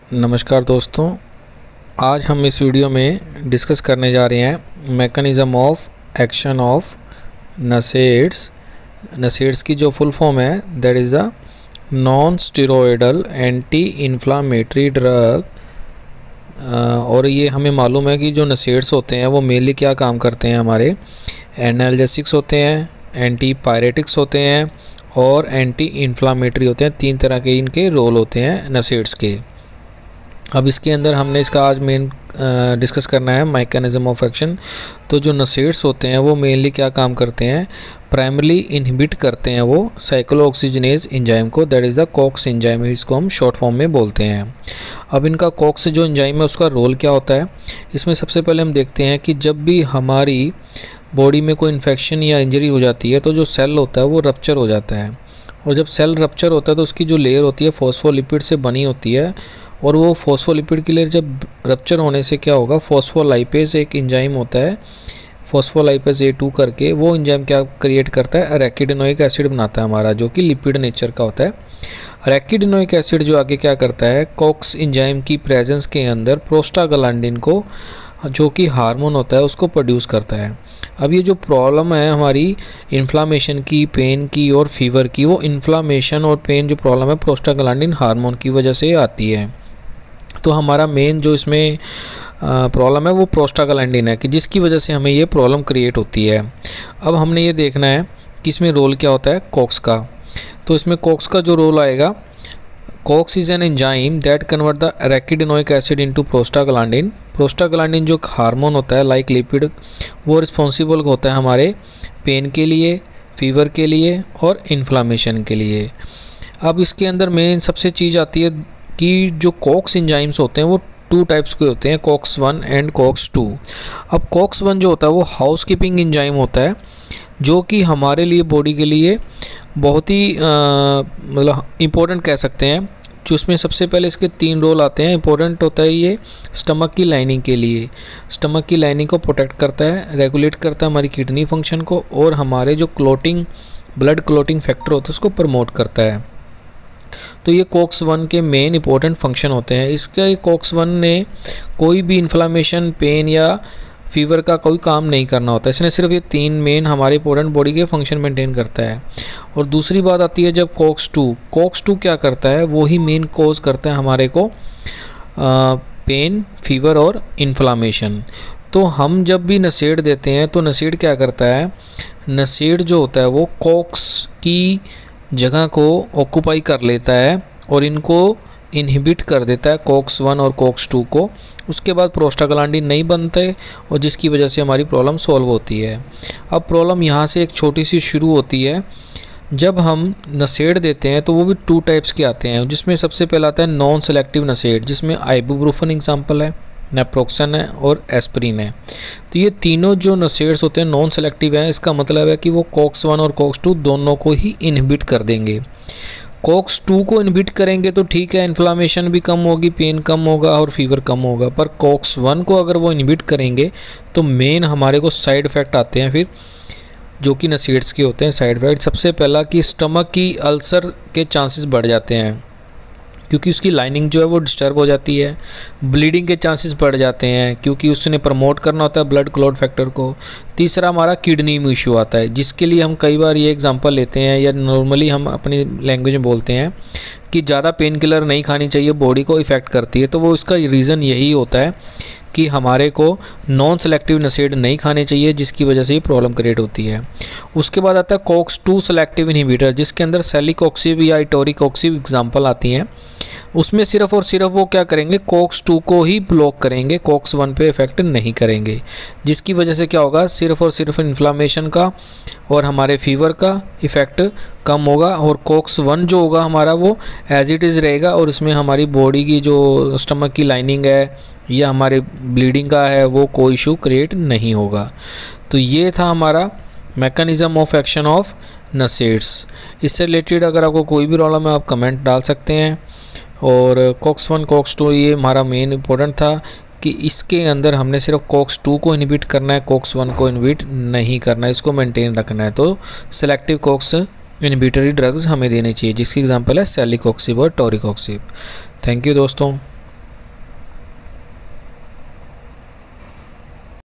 नमस्कार दोस्तों, आज हम इस वीडियो में डिस्कस करने जा रहे हैं मैकेनिज़्म ऑफ एक्शन ऑफ नसेड्स। नसेड्स की जो फुल फॉर्म है that is the non steroidal anti inflammatory drug. और ये हमें मालूम है कि जो नसेड्स होते हैं वो मेनली क्या काम करते हैं, हमारे एनाल्जेसिक्स होते हैं, एंटी पायरेटिक्स होते हैं और एंटी इन्फ्लामेटरी होते हैं। 3 तरह के इनके रोल होते हैं नसेड्स के। अब इसके अंदर हमने इसका आज मेन डिस्कस करना है मैकेनिज़्म ऑफ एक्शन। तो जो नसेड्स होते हैं वो मेनली क्या काम करते हैं, प्राइमरली इनहिबिट करते हैं वो साइक्लोऑक्सीजनेज एंजाइम को, that is the COX enzyme, इसको हम शॉर्ट फॉर्म में बोलते हैं। अब इनका कॉक्स जो एंजाइम है उसका रोल क्या होता है, इसमें सबसे पहले हम देखते हैं कि जब भी हमारी बॉडी में कोई इन्फेक्शन या इंजरी हो जाती है तो जो सेल होता है वो रप्चर हो जाता है। और जब सेल रप्चर होता है तो उसकी जो लेयर होती है फॉस्फोलिपिड से बनी होती है, और वो फॉस्फोलिपिड की लेयर जब रप्चर होने से क्या होगा, फॉस्फोलाइपेज एक एंजाइम होता है, फॉस्फोलाइपेज A2 करके, वो एंजाइम क्या क्रिएट करता है, अरेकिडोनिक एसिड बनाता है हमारा, जो कि लिपिड नेचर का होता है। अरेकिडोनिक एसिड जो आगे क्या करता है, कॉक्स एंजाइम की प्रेजेंस के अंदर प्रोस्टाग्लैंडिन को, जो कि हार्मोन होता है, उसको प्रोड्यूस करता है। अब ये जो प्रॉब्लम है हमारी इन्फ्लामेशन की, पेन की और फीवर की, वो इन्फ्लामेशन और पेन जो प्रॉब्लम है प्रोस्टाग्लैंडिन हार्मोन की वजह से आती है। तो हमारा मेन जो इसमें प्रॉब्लम है वो प्रोस्टाग्लैंडिन है, कि जिसकी वजह से हमें ये प्रॉब्लम क्रिएट होती है। अब हमने ये देखना है कि इसमें रोल क्या होता है कॉक्स का। तो इसमें कॉक्स का जो रोल आएगा, COX is an enzyme that convert the arachidonic acid into prostaglandin. Prostaglandin जो हार्मोन होता है लाइक लिपिड, वो रिस्पॉन्सिबल होता है हमारे पेन के लिए, फीवर के लिए और इन्फ्लामेशन के लिए। अब इसके अंदर मेन सबसे चीज़ आती है कि जो कॉक्स एंजाइम्स होते हैं वो 2 टाइप्स के होते हैं, कॉक्स 1 एंड कॉक्स 2। अब कॉक्स 1 जो होता है वो हाउस कीपिंग एंजाइम होता है, जो कि हमारे लिए बॉडी के लिए बहुत ही मतलब इम्पोर्टेंट कह सकते हैं। जो इसमें सबसे पहले इसके 3 रोल आते हैं। इंपॉर्टेंट होता है ये स्टमक की लाइनिंग के लिए, स्टमक की लाइनिंग को प्रोटेक्ट करता है, रेगुलेट करता है हमारी किडनी फंक्शन को, और हमारे जो क्लोटिंग, ब्लड क्लोटिंग फैक्टर होता है उसको प्रमोट करता है। तो ये कॉक्स 1 के मेन इंपॉर्टेंट फंक्शन होते हैं। इसके कॉक्स 1 ने कोई भी इन्फ्लामेशन, पेन या फीवर का कोई काम नहीं करना होता है, इसने सिर्फ ये 3 मेन हमारे इंपॉर्टेंट बॉडी के फंक्शन मेंटेन करता है। और दूसरी बात आती है जब कॉक्स 2 क्या करता है, वो ही मेन कॉज करता है हमारे को पेन, फीवर और इन्फ्लामेशन। तो हम जब भी नसेड देते हैं तो नसेड क्या करता है, नसेड जो होता है वो कॉक्स की जगह को ऑक्यूपाई कर लेता है और इनको इनहिबिट कर देता है, कॉक्स 1 और कॉक्स 2 को। उसके बाद प्रोस्टाग्लैंडिन नहीं बनते और जिसकी वजह से हमारी प्रॉब्लम सॉल्व होती है। अब प्रॉब्लम यहाँ से एक छोटी सी शुरू होती है। जब हम नसेड देते हैं तो वो भी 2 टाइप्स के आते हैं, जिसमें सबसे पहला आता है नॉन सेलेक्टिव नसेड, जिसमें आइबुप्रोफेन एग्जाम्पल है, नेप्रोक्सन है और एस्प्रिन है। तो ये तीनों जो नसेड्स होते हैं नॉन सेलेक्टिव हैं। इसका मतलब है कि वो कॉक्स 1 और कॉक्स 2 दोनों को ही इनहिबिट कर देंगे। कॉक्स 2 को इनहिबिट करेंगे तो ठीक है, इन्फ्लामेशन भी कम होगी, पेन कम होगा और फीवर कम होगा। पर कॉक्स 1 को अगर वो इनहिबिट करेंगे तो मेन हमारे को साइड इफ़ेक्ट आते हैं फिर, जो कि नसेड्स के होते हैं। साइड इफ़ेक्ट सबसे पहला कि स्टमक की अल्सर के चांसेस बढ़ जाते हैं, क्योंकि उसकी लाइनिंग जो है वो डिस्टर्ब हो जाती है। ब्लीडिंग के चांसेस बढ़ जाते हैं, क्योंकि उसने प्रमोट करना होता है ब्लड क्लॉट फैक्टर को। तीसरा हमारा किडनी में इशू आता है, जिसके लिए हम कई बार ये एग्जांपल लेते हैं या नॉर्मली हम अपनी लैंग्वेज में बोलते हैं कि ज़्यादा पेन किलर नहीं खानी चाहिए, बॉडी को इफ़ेक्ट करती है। तो वो इसका रीज़न यही होता है कि हमारे को नॉन सेलेक्टिव नसेड नहीं खाने चाहिए, जिसकी वजह से ये प्रॉब्लम क्रिएट होती है। उसके बाद आता है कॉक्स 2 सेलेक्टिव इनहिबिटर, जिसके अंदर सेलिकॉक्सिब या इटोरिकॉक्सिब एग्जाम्पल आती हैं। उसमें सिर्फ और सिर्फ वो क्या करेंगे, कॉक्स 2 को ही ब्लॉक करेंगे, कॉक्स 1 पे इफेक्ट नहीं करेंगे, जिसकी वजह से क्या होगा, सिर्फ और सिर्फ इन्फ्लामेशन का और हमारे फीवर का इफ़ेक्ट कम होगा। और कॉक्स 1 जो होगा हमारा वो एज इट इज़ रहेगा, और इसमें हमारी बॉडी की जो स्टमक की लाइनिंग है या हमारे ब्लीडिंग का है वो कोई इशू क्रिएट नहीं होगा। तो ये था हमारा मैकेनिज़्म ऑफ एक्शन ऑफ नसेड्स। इससे रिलेटेड अगर आपको कोई भी प्रॉब्लम है आप कमेंट डाल सकते हैं। और कॉक्स 1 कॉक्स 2 ये हमारा मेन इंपॉर्टेंट था कि इसके अंदर हमने सिर्फ कॉक्स 2 को इनहिबिट करना है, कॉक्स 1 को इनहिबिट नहीं करना है, इसको मेंटेन रखना है। तो सेलेक्टिव कॉक्स इनहिबिटरी ड्रग्स हमें देने चाहिए, जिसकी एग्जांपल है सेलिकॉक्सिब और टोरिकॉक्सिब। थैंक यू दोस्तों।